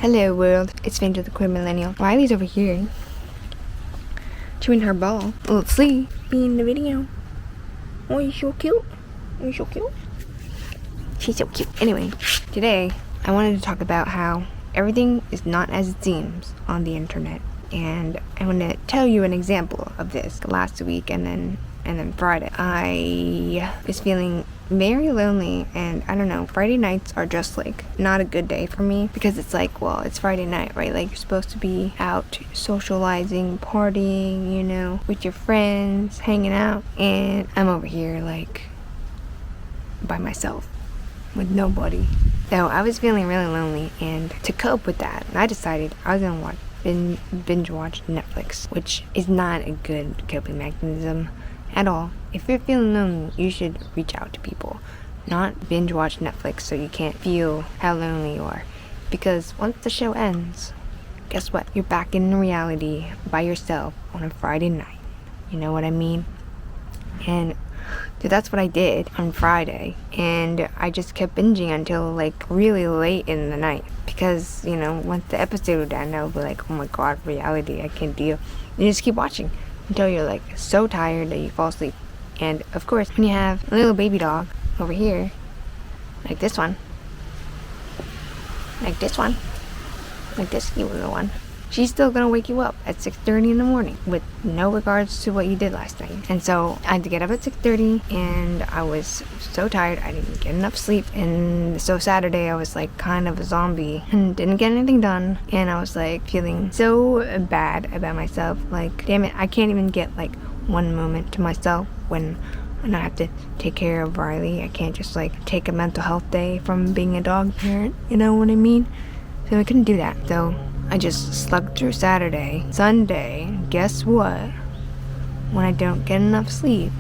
Hello world, it's Fanjo the Queer Millennial. Riley's over here, chewing her ball. Let's see, be in the video. Oh, you're so cute. You're so cute. She's so cute. Anyway, today I wanted to talk about how everything is not as it seems on the internet. And I want to tell you an example of this. Last week and then Friday, I was feeling very lonely, and I don't know, Friday nights are just like not a good day for me because it's like, well, it's Friday night, right? Like you're supposed to be out socializing, partying, you know, with your friends, hanging out, and I'm over here like by myself with nobody. So I was feeling really lonely, and to cope with that, I decided I was gonna binge watch Netflix, which is not a good coping mechanism at all. If you're feeling lonely, you should reach out to people, not binge watch Netflix so you can't feel how lonely you are. Because once the show ends, guess what? You're back in reality by yourself on a Friday night. You know what I mean? And so that's what I did on Friday, and I just kept binging until like really late in the night because, you know, once the episode would end, I would be like, oh my god, reality, I can't deal. You just keep watching until you're like so tired that you fall asleep. And of course, when you have a little baby dog over here, like this one, like this cute little one, she's still gonna wake you up at 6:30 in the morning with no regards to what you did last night. And so I had to get up at 6:30, and I was so tired, I didn't get enough sleep. And so Saturday I was like kind of a zombie and didn't get anything done, and I was like feeling so bad about myself, like damn it, I can't even get like one moment to myself when I have to take care of Riley. I can't just like take a mental health day from being a dog parent, you know what I mean? So I couldn't do that. So I just slugged through Saturday. Sunday, guess what? When I don't get enough sleep,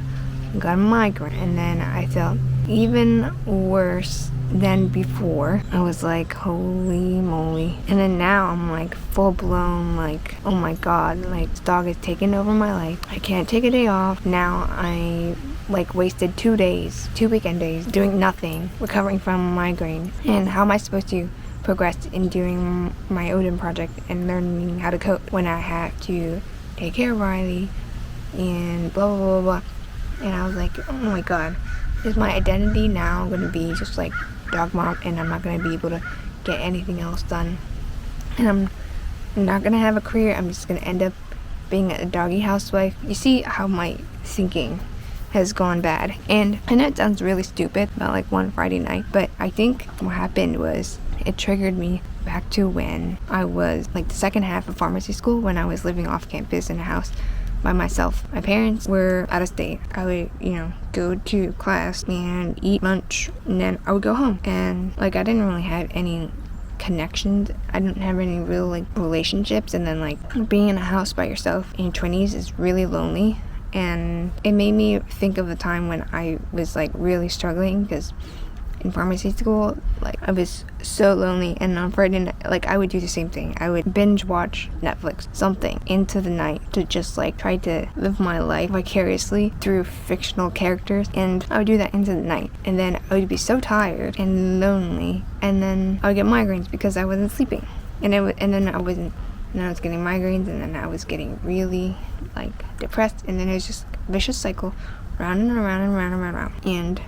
I got a migraine, and then I felt even worse than before. I was like, holy moly. And then now I'm like full blown, like, oh my god, like this dog is taking over my life. I can't take a day off. Now I like wasted 2 weekend days doing nothing, recovering from a migraine. And how am I supposed to progress in doing my Odin project and learning how to cope when I have to take care of Riley and blah blah blah blah. And I was like, oh my god, is my identity now going to be just like dog mom, and I'm not going to be able to get anything else done, and I'm not going to have a career. I'm just going to end up being a doggy housewife. You see how my thinking has gone bad. And I know it sounds really stupid about like one Friday night, but I think what happened was it triggered me back to when I was like the second half of pharmacy school, when I was living off campus in a house by myself. My parents were out of state. I would, you know, go to class and eat lunch, and then I would go home. And like I didn't really have any connections. I didn't have any real like relationships. And then like being in a house by yourself in your 20s is really lonely. And it made me think of a time when I was like really struggling, because in pharmacy school, like I was so lonely, and on Friday night, like I would do the same thing. I would binge watch Netflix, something, into the night to just like try to live my life vicariously through fictional characters, and I would do that into the night. And then I would be so tired and lonely, and then I would get migraines because I wasn't sleeping, and then I was getting migraines, and then I was getting really like depressed, and then it was just a vicious cycle, round and around and round and round and round.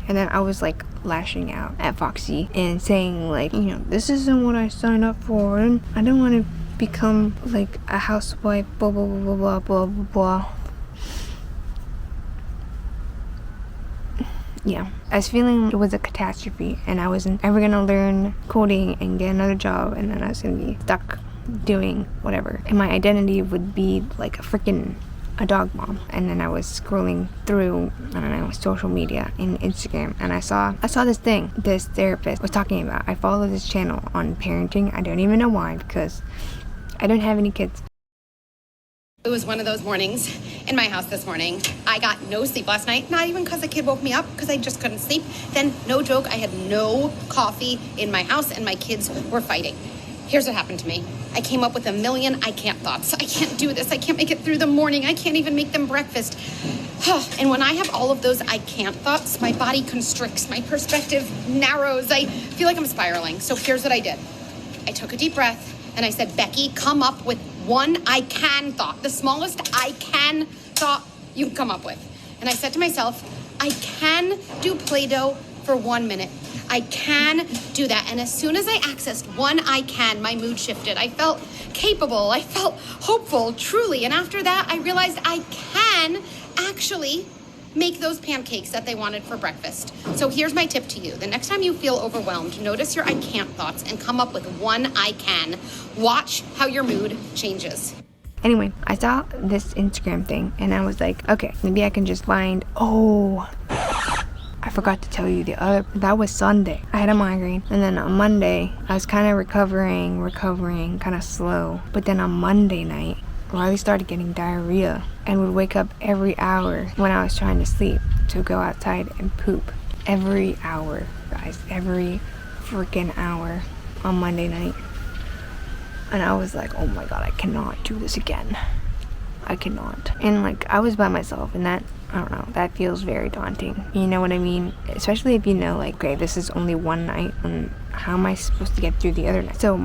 And then I was like lashing out at Foxy and saying like, you know, this isn't what I signed up for, and I don't want to become like a housewife, blah blah blah blah blah blah blah. Yeah, I was feeling it was a catastrophe, and I wasn't ever gonna learn coding and get another job, and then I was gonna be stuck doing whatever, and my identity would be like a dog mom. And then I was scrolling through, I don't know, social media and Instagram, and I saw this thing this therapist was talking about. I follow this channel on parenting. I don't even know why, because I don't have any kids. It was one of those mornings in my house this morning. I got no sleep last night, not even because the kid woke me up, because I just couldn't sleep. Then, no joke, I had no coffee in my house, and my kids were fighting. Here's what happened to me. I came up with a million I can't thoughts. I can't do this. I can't make it through the morning. I can't even make them breakfast. And when I have all of those I can't thoughts, my body constricts. My perspective narrows. I feel like I'm spiraling. So here's what I did. I took a deep breath and I said, Becky, come up with one I can thought, the smallest I can thought you could come up with. And I said to myself, I can do Play-Doh for 1 minute. I can do that. And as soon as I accessed one I can, my mood shifted. I felt capable. I felt hopeful, truly. And after that, I realized I can actually make those pancakes that they wanted for breakfast. So here's my tip to you. The next time you feel overwhelmed, notice your I can't thoughts and come up with one I can. Watch how your mood changes. Anyway, I saw this Instagram thing and I was like, okay, maybe I can just find, I forgot to tell you that was Sunday. I had a migraine, and then on Monday, I was kind of recovering, kind of slow. But then on Monday night, Riley started getting diarrhea and would wake up every hour when I was trying to sleep to go outside and poop. Every hour, guys, every freaking hour on Monday night. And I was like, oh my God, I cannot do this again. I cannot. And like, I was by myself, and that, I don't know, that feels very daunting. You know what I mean? Especially if you know, like, okay, this is only one night, and how am I supposed to get through the other night? So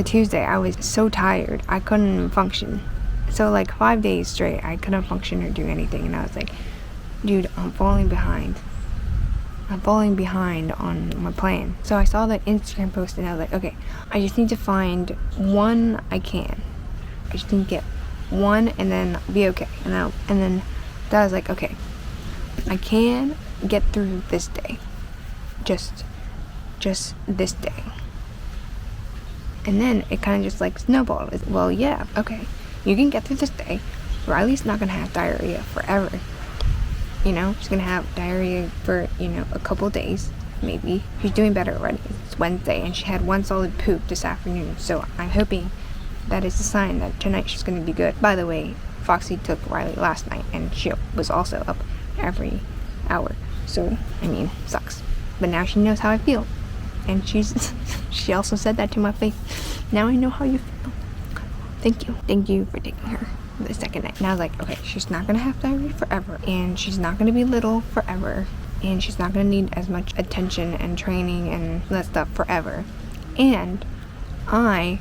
Tuesday, I was so tired, I couldn't even function. So like 5 days straight, I couldn't function or do anything, and I was like, dude, I'm falling behind on my plan. So I saw that Instagram post, and I was like, okay, I just need to find one I can. I just need to get one and then be okay. And then I was like, okay, I can get through this day. Just this day. And then it kind of just like snowballed. Well, yeah, okay, you can get through this day. Riley's not gonna have diarrhea forever. You know, she's gonna have diarrhea for, a couple days, maybe. She's doing better already. It's Wednesday, and she had one solid poop this afternoon, so I'm hoping that is a sign that tonight she's gonna be good. By the way, Foxy took Riley last night, and she was also up every hour. So, sucks. But now she knows how I feel. And she also said that to my face. Now I know how you feel. Thank you. Thank you for taking her the second night. And I was like, okay, she's not gonna have diarrhea forever, and she's not gonna be little forever, and she's not gonna need as much attention and training and that stuff forever. And I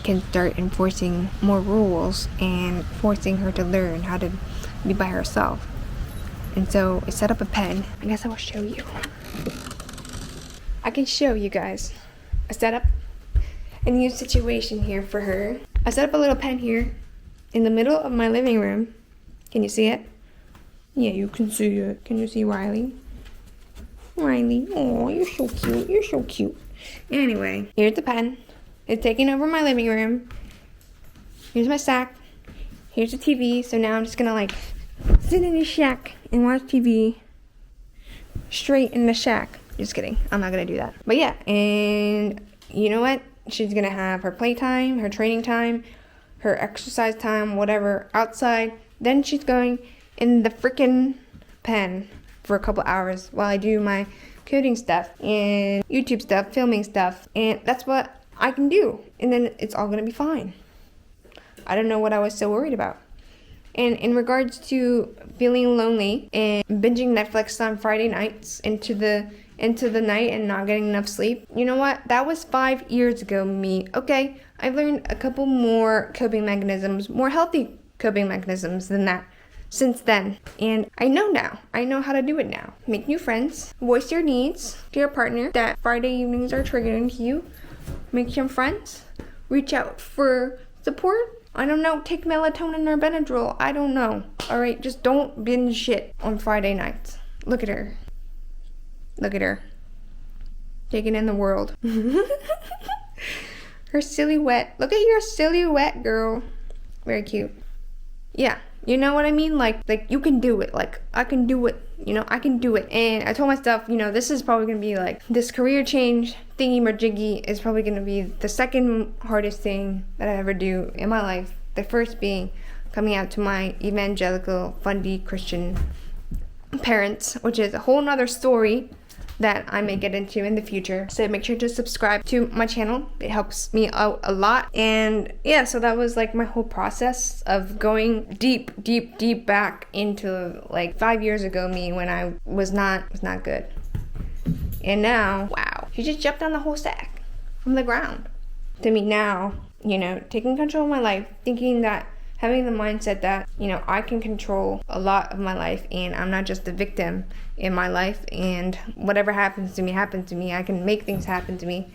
can start enforcing more rules and forcing her to learn how to be by herself. And so I set up a pen. I guess I will show you. I can show you guys. I set up a new situation here for her. I set up a little pen here in the middle of my living room. Can you see it? Yeah, you can see it. Can you see Riley? Riley, oh, you're so cute. You're so cute. Anyway, here's the pen. It's taking over my living room. Here's my sack. Here's the TV. So now I'm just gonna like sit in the shack and watch TV straight in the shack. Just kidding. I'm not gonna do that. But yeah, and you know what? She's gonna have her playtime, her training time, her exercise time, whatever, outside. Then she's going in the freaking pen for a couple hours while I do my coding stuff and YouTube stuff, filming stuff. And that's what I can do. And then it's all gonna be fine. I don't know what I was so worried about. And in regards to feeling lonely and binging Netflix on Friday nights into the night and not getting enough sleep, you know what? That was 5 years ago, me. Okay, I've learned a couple more coping mechanisms, more healthy coping mechanisms than that since then. And I know now. I know how to do it now. Make new friends. Voice your needs to your partner that Friday evenings are triggering to you. Make some friends. Reach out for support. I don't know, take melatonin or Benadryl. I don't know. Alright, just don't binge shit on Friday nights. Look at her. Look at her. Taking in the world. Her silhouette. Look at your silhouette, girl. Very cute. Yeah, you know what I mean? Like you can do it. Like, I can do it. I can do it. And I told myself, this is probably going to be like, this career change thingy-majiggy is probably going to be the second hardest thing that I ever do in my life. The first being coming out to my evangelical, fundy Christian parents, which is a whole nother story that I may get into in the future. So make sure to subscribe to my channel. It helps me out a lot. And yeah, so that was like my whole process of going deep back into like 5 years ago me when I was not good. And now, wow, she just jumped on the whole sack from the ground. to me now, you know, taking control of my life, thinking that, having the mindset that, you know, I can control a lot of my life and I'm not just a victim in my life, and whatever happens to me, I can make things happen to me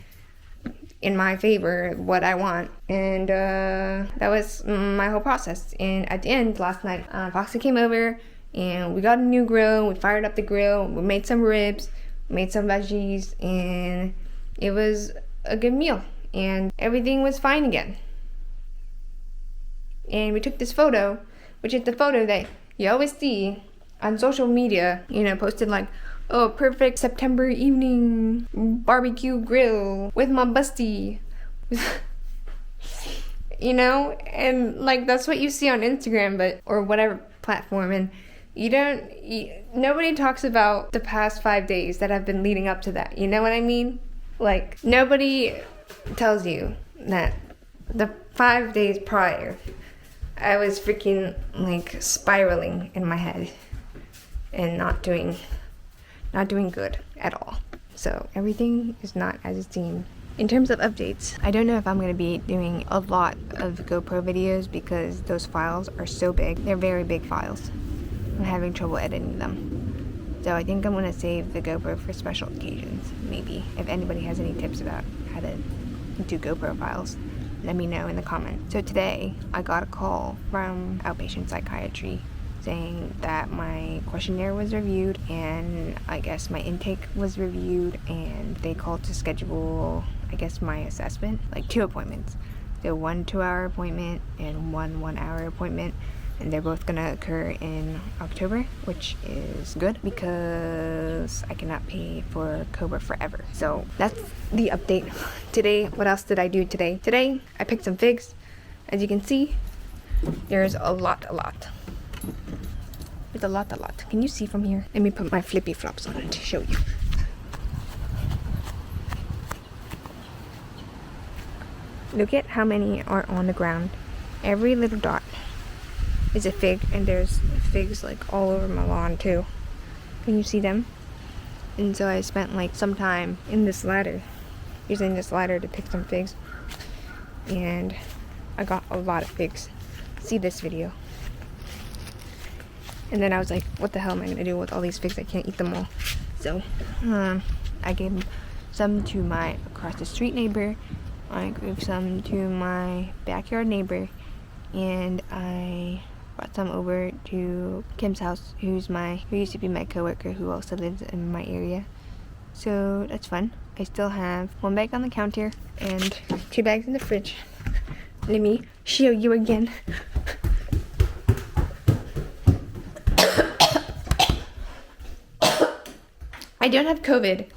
in my favor, what I want. And that was my whole process. And at the end, last night, Foxy came over and we got a new grill. We fired up the grill, we made some ribs, made some veggies, and it was a good meal. And everything was fine again. And we took this photo, which is the photo that you always see on social media, you know, posted like, oh, perfect September evening barbecue grill with my busty. You know, and like that's what you see on Instagram, but or whatever platform, and nobody talks about the past 5 days that have been leading up to that. You know what I mean? Like, nobody tells you that the 5 days prior, I was freaking like spiraling in my head and not doing good at all. So everything is not as it seemed. In terms of updates, I don't know if I'm going to be doing a lot of GoPro videos because those files are so big. They're very big files. I'm having trouble editing them. So I think I'm going to save the GoPro for special occasions, maybe. If anybody has any tips about how to do GoPro files, let me know in the comments. So today, I got a call from outpatient psychiatry saying that my questionnaire was reviewed and I guess my intake was reviewed, and they called to schedule, I guess, my assessment, like 2 appointments. So 1 2-hour appointment and 1 1-hour appointment, and they're both gonna occur in October, which is good because I cannot pay for Cobra forever. So that's the update. Today, what else did I do today? Today, I picked some figs. As you can see, there's a lot. There's a lot. Can you see from here? Let me put my flippy flops on to show you. Look at how many are on the ground. Every little dot is a fig, and there's figs like all over my lawn too. Can you see them? And so I spent like some time in this ladder, using this ladder to pick some figs, and I got a lot of figs. See this video. And then I was like, what the hell am I gonna do with all these figs? I can't eat them all. So I gave some to my across the street neighbor, I gave some to my backyard neighbor, and I brought some over to Kim's house, who used to be my coworker, who also lives in my area. So that's fun. I still have 1 bag on the counter and 2 bags in the fridge. Let me show you again. I don't have COVID.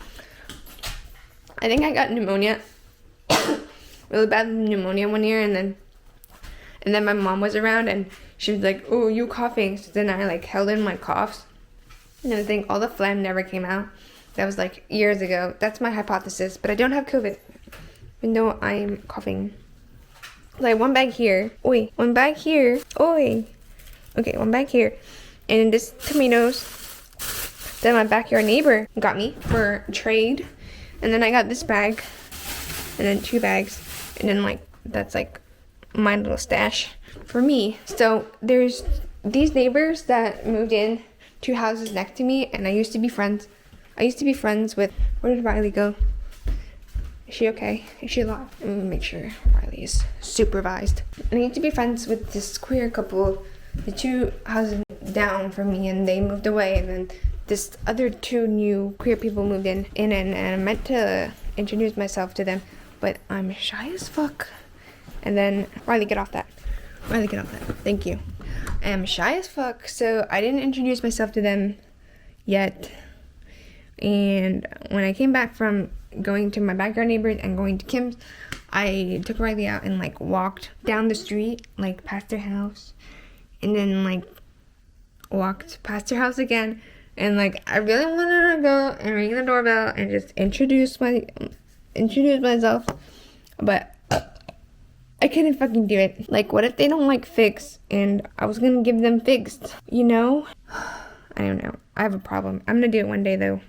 I think I got pneumonia. Really bad pneumonia one year, and then my mom was around and she was like, oh, you coughing? So then I like held in my coughs, and I think all the phlegm never came out. That was like years ago. That's my hypothesis, but I don't have COVID, even though I'm coughing. Like 1 bag here. Oi, 1 bag here. Oi. Okay, 1 bag here. And this tomatoes that my backyard neighbor got me for trade. And then I got this bag, and then 2 bags, and then like that's like my little stash for me. So there's these neighbors that moved in 2 houses next to me, and I used to be friends with, where did Riley go? Is she okay? Is she alive? Let me make sure Riley is supervised. And I used to be friends with this queer couple, the 2 houses down from me, and they moved away, and then this other 2 new queer people moved in, and I meant to introduce myself to them, but I'm shy as fuck. And then Riley, get off that. Thank you. I'm shy as fuck, so I didn't introduce myself to them yet. And when I came back from going to my backyard neighbors and going to Kim's, I took Riley out and like walked down the street, like past their house, and then like walked past their house again. And like I really wanted to go and ring the doorbell and just introduce myself, but I couldn't fucking do it. Like, what if they don't like figs and I was gonna give them figs, you know? I don't know. I have a problem. I'm gonna do it one day though.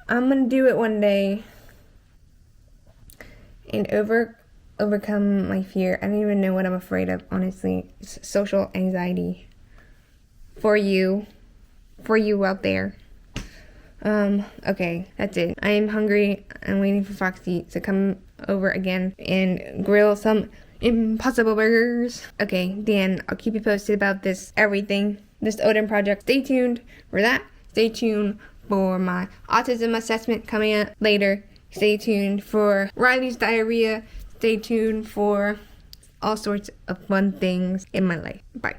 I'm gonna do it one day, and overcome my fear. I don't even know what I'm afraid of, honestly. It's social anxiety. For you out there. Okay, that's it. I am hungry. I'm waiting for Foxy to come over again and grill some Impossible Burgers. Okay, Dan, I'll keep you posted about this Odin project. Stay tuned for that. Stay tuned for my autism assessment coming up later. Stay tuned for Riley's diarrhea. Stay tuned for all sorts of fun things in my life. Bye.